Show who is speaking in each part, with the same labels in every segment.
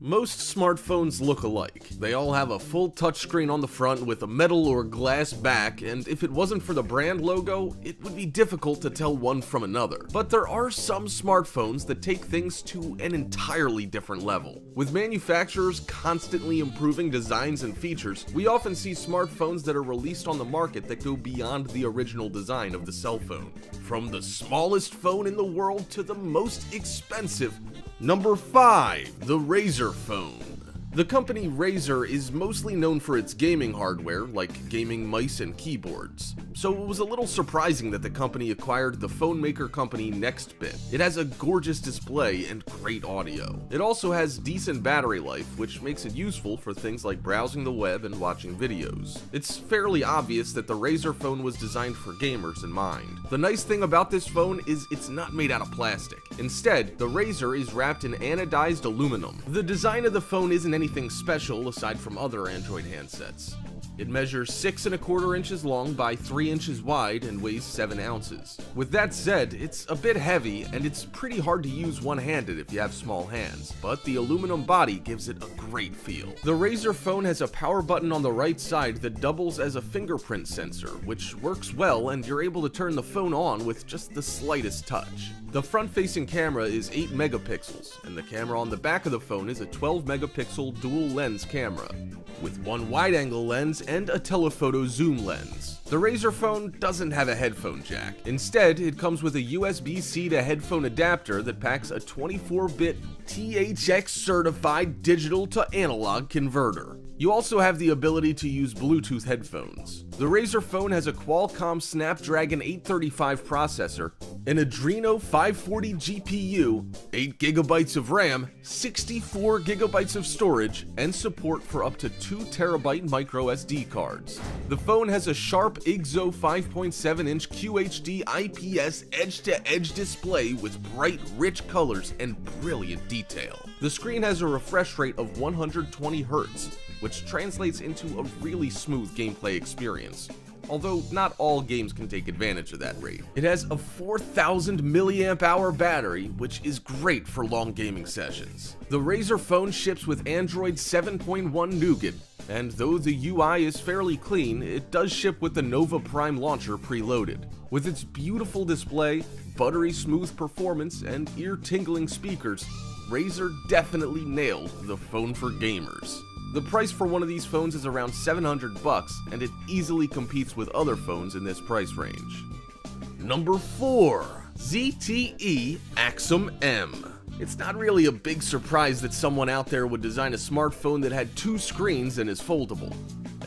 Speaker 1: Most smartphones look alike. They all have a full touchscreen on the front with a metal or glass back, and if it wasn't for the brand logo, it would be difficult to tell one from another. But there are some smartphones that take things to an entirely different level. With manufacturers constantly improving designs and features, we often see smartphones that are released on the market that go beyond the original design of the cell phone. From the smallest phone in the world to the most expensive. Number 5. The Razer Phone. The company Razer is mostly known for its gaming hardware, like gaming mice and keyboards. So it was a little surprising that the company acquired the phone maker company Nextbit. It has a gorgeous display and great audio. It also has decent battery life, which makes it useful for things like browsing the web and watching videos. It's fairly obvious that the Razer phone was designed for gamers in mind. The nice thing about this phone is it's not made out of plastic. Instead, the Razer is wrapped in anodized aluminum. The design of the phone isn't anything special aside from other Android handsets. It measures 6¼ inches long by 3 inches wide and weighs 7 ounces. With that said, it's a bit heavy and it's pretty hard to use one-handed if you have small hands, but the aluminum body gives it a great feel. The Razer phone has a power button on the right side that doubles as a fingerprint sensor, which works well, and you're able to turn the phone on with just the slightest touch. The front-facing camera is 8 megapixels, and the camera on the back of the phone is a 12-megapixel dual-lens camera, with one wide-angle lens and a telephoto zoom lens. The Razer phone doesn't have a headphone jack. Instead, it comes with a USB-C to headphone adapter that packs a 24-bit THX-certified digital-to-analog converter. You also have the ability to use Bluetooth headphones. The Razer phone has a Qualcomm Snapdragon 835 processor, an Adreno 540 GPU, 8 GB of RAM, 64 GB of storage, and support for up to 2 TB micro SD cards. The phone has a sharp IGZO 5.7-inch QHD IPS edge-to-edge display with bright, rich colors and brilliant detail. The screen has a refresh rate of 120 Hz, which translates into a really smooth gameplay experience, although not all games can take advantage of that rate. It has a 4000 mAh battery, which is great for long gaming sessions. The Razer phone ships with Android 7.1 Nougat, and though the UI is fairly clean, it does ship with the Nova Prime launcher preloaded. With its beautiful display, buttery smooth performance, and ear-tingling speakers, Razer definitely nailed the phone for gamers. The price for one of these phones is around $700, and it easily competes with other phones in this price range. Number 4. ZTE Aksum M. It's not really a big surprise that someone out there would design a smartphone that had 2 screens and is foldable.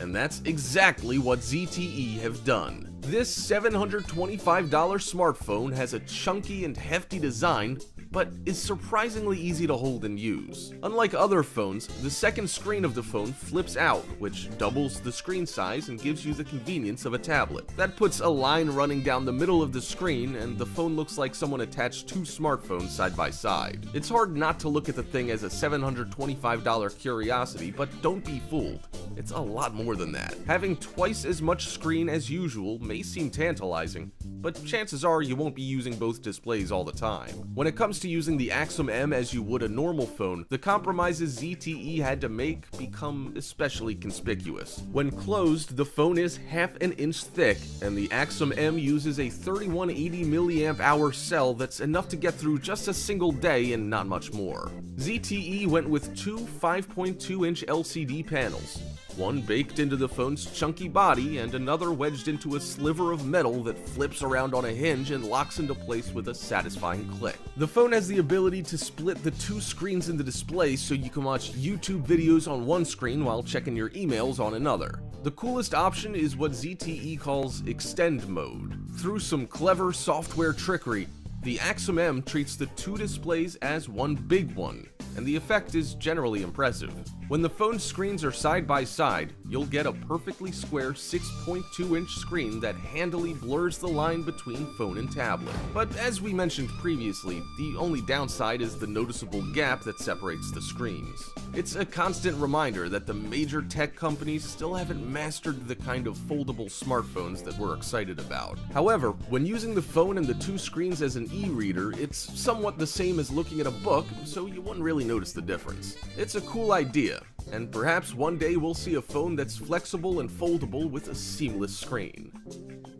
Speaker 1: And that's exactly what ZTE have done. This $725 smartphone has a chunky and hefty design, but is surprisingly easy to hold and use. Unlike other phones, the second screen of the phone flips out, which doubles the screen size and gives you the convenience of a tablet. That puts a line running down the middle of the screen, and the phone looks like someone attached 2 smartphones side by side. It's hard not to look at the thing as a $725 curiosity, but don't be fooled. It's a lot more than that. Having twice as much screen as usual may seem tantalizing, but chances are you won't be using both displays all the time. When it comes to using the Aksum M as you would a normal phone, the compromises ZTE had to make become especially conspicuous. When closed, the phone is half an inch thick, and the Aksum M uses a 3180 mAh cell that's enough to get through just a single day and not much more. ZTE went with 2 5.2-inch LCD panels, one baked into the phone's chunky body and another wedged into a sliver of metal that flips around on a hinge and locks into place with a satisfying click. The phone has the ability to split the 2 screens in the display so you can watch YouTube videos on one screen while checking your emails on another. The coolest option is what ZTE calls Extend Mode. Through some clever software trickery, the Aksum M treats the 2 displays as one big one, and the effect is generally impressive. When the phone screens are side by side, you'll get a perfectly square 6.2-inch screen that handily blurs the line between phone and tablet. But as we mentioned previously, the only downside is the noticeable gap that separates the screens. It's a constant reminder that the major tech companies still haven't mastered the kind of foldable smartphones that we're excited about. However, when using the phone and the two screens as an e-reader, it's somewhat the same as looking at a book, so you wouldn't really notice the difference. It's a cool idea, and perhaps one day we'll see a phone that's flexible and foldable with a seamless screen.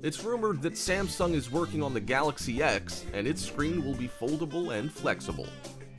Speaker 1: It's rumored that Samsung is working on the Galaxy X, and its screen will be foldable and flexible.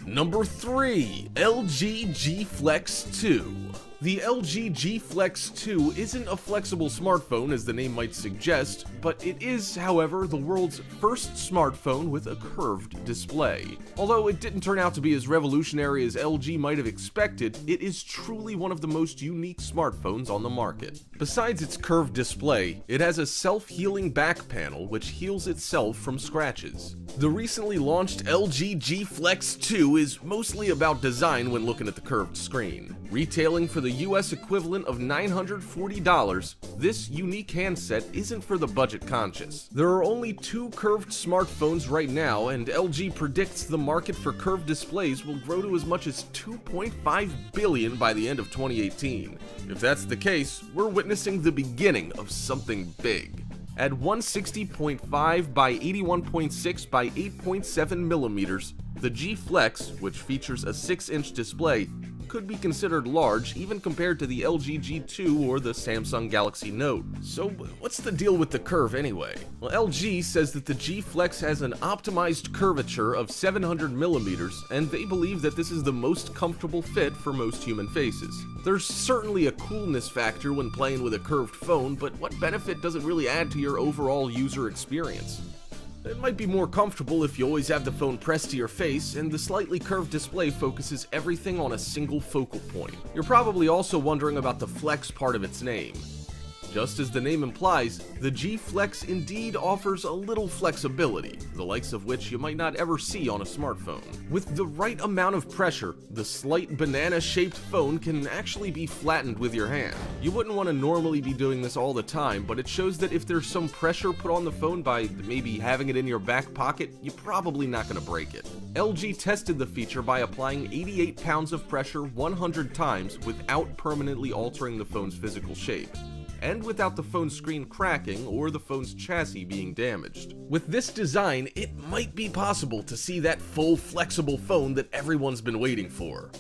Speaker 1: Number 3. LG G Flex 2. The LG G Flex 2 isn't a flexible smartphone as the name might suggest, but it is, however, the world's first smartphone with a curved display. Although it didn't turn out to be as revolutionary as LG might have expected, it is truly one of the most unique smartphones on the market. Besides its curved display, it has a self-healing back panel which heals itself from scratches. The recently launched LG G Flex 2 is mostly about design when looking at the curved screen. Retailing for the US equivalent of $940, this unique handset isn't for the budget conscious. There are only 2 curved smartphones right now, and LG predicts the market for curved displays will grow to as much as $2.5 billion by the end of 2018. If that's the case, we're witnessing the beginning of something big. At 160.5 by 81.6 by 8.7 millimeters, the G Flex, which features a 6-inch display, could be considered large even compared to the LG G2 or the Samsung Galaxy Note. So what's the deal with the curve anyway? Well, LG says that the G Flex has an optimized curvature of 700 millimeters, and they believe that this is the most comfortable fit for most human faces. There's certainly a coolness factor when playing with a curved phone, but what benefit does it really add to your overall user experience? It might be more comfortable if you always have the phone pressed to your face, and the slightly curved display focuses everything on a single focal point. You're probably also wondering about the flex part of its name. Just as the name implies, the G Flex indeed offers a little flexibility, the likes of which you might not ever see on a smartphone. With the right amount of pressure, the slight banana-shaped phone can actually be flattened with your hand. You wouldn't want to normally be doing this all the time, but it shows that if there's some pressure put on the phone by maybe having it in your back pocket, you're probably not going to break it. LG tested the feature by applying 88 pounds of pressure 100 times without permanently altering the phone's physical shape, and without the phone's screen cracking or the phone's chassis being damaged. With this design, it might be possible to see that full flexible phone that everyone's been waiting for.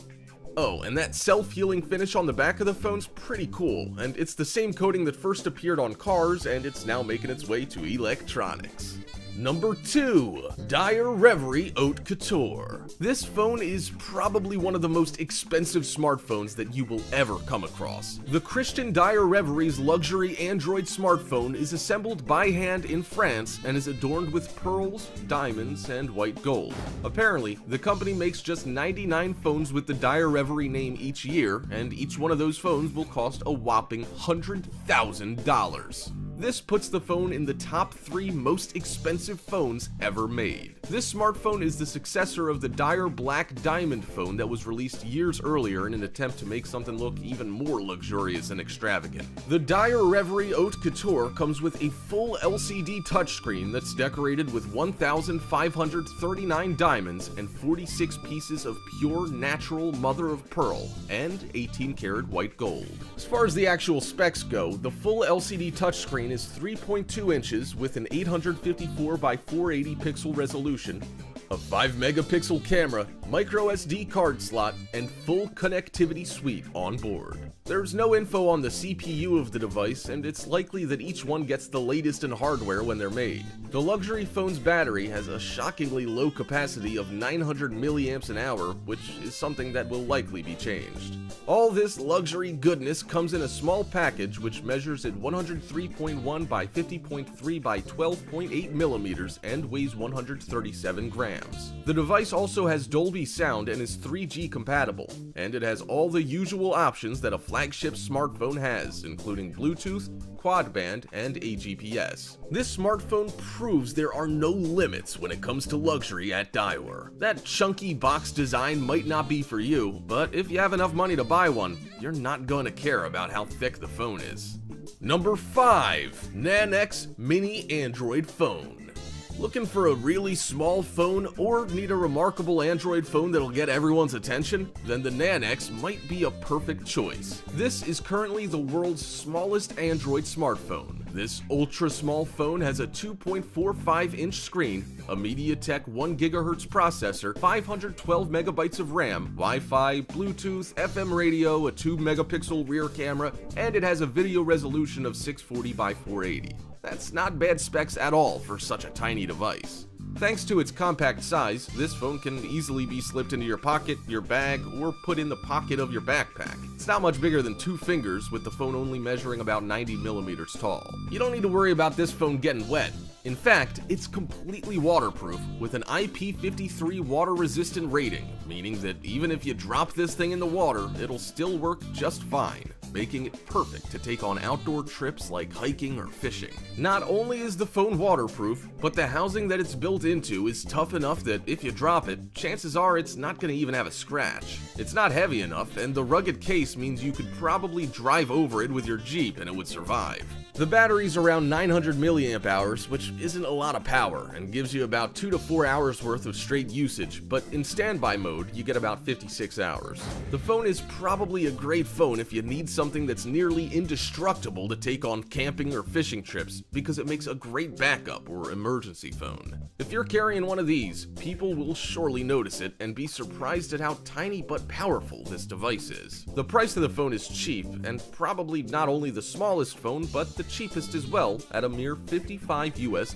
Speaker 1: Oh, and that self-healing finish on the back of the phone's pretty cool, and it's the same coating that first appeared on cars, and it's now making its way to electronics. Number 2. Dire Reverie Haute Couture. This phone is probably one of the most expensive smartphones that you will ever come across. The Christian Dire Reverie's luxury Android smartphone is assembled by hand in France and is adorned with pearls, diamonds, and white gold. Apparently, the company makes just 99 phones with the Dire Reverie name each year, and each one of those phones will cost a whopping $100,000. This puts the phone in the top 3 most expensive phones ever made. This smartphone is the successor of the Dire Black Diamond phone that was released years earlier in an attempt to make something look even more luxurious and extravagant. The Dire Reverie Haute Couture comes with a full LCD touchscreen that's decorated with 1,539 diamonds and 46 pieces of pure natural mother of pearl and 18 karat white gold. As far as the actual specs go, the full LCD touchscreen is 3.2 inches with an 854 by 480 pixel resolution, a 5 megapixel camera, micro SD card slot, and full connectivity suite on board. There's no info on the CPU of the device, and it's likely that each one gets the latest in hardware when they're made. The luxury phone's battery has a shockingly low capacity of 900 milliamps an hour, which is something that will likely be changed. All this luxury goodness comes in a small package which measures at 103.1 by 50.3 by 12.8 millimeters and weighs 137 grams. The device also has Dolby Sound and is 3G compatible, and it has all the usual options that a flagship smartphone has, including Bluetooth, quad band, and a GPS. This smartphone proves there are no limits when it comes to luxury at Daiwa. That chunky box design might not be for you, but if you have enough money to buy buy one, you're not gonna care about how thick the phone is. Number 5. Nanex Mini Android Phone. Looking for a really small phone or need a remarkable Android phone that'll get everyone's attention? Then the Nanex might be a perfect choice. This is currently the world's smallest Android smartphone. This ultra-small phone has a 2.45-inch screen, a MediaTek 1 GHz processor, 512 megabytes of RAM, Wi-Fi, Bluetooth, FM radio, a 2-megapixel rear camera, and it has a video resolution of 640 by 480. That's not bad specs at all for such a tiny device. Thanks to its compact size, this phone can easily be slipped into your pocket, your bag, or put in the pocket of your backpack. It's not much bigger than 2 fingers, with the phone only measuring about 90 millimeters tall. You don't need to worry about this phone getting wet. In fact, it's completely waterproof with an IP53 water-resistant rating, meaning that even if you drop this thing in the water, it'll still work just fine, making it perfect to take on outdoor trips like hiking or fishing. Not only is the phone waterproof, but the housing that it's built into is tough enough that if you drop it, chances are it's not going to even have a scratch. It's not heavy enough, and the rugged case means you could probably drive over it with your Jeep and it would survive. The battery's around 900 milliamp hours, which isn't a lot of power, and gives you about 2 to 4 hours worth of straight usage, but in standby mode, you get about 56 hours. The phone is probably a great phone if you need something that's nearly indestructible to take on camping or fishing trips, because it makes a great backup or emergency phone. If you're carrying one of these, people will surely notice it and be surprised at how tiny but powerful this device is. The price of the phone is cheap, and probably not only the smallest phone, but the cheapest as well, at a mere $55 US.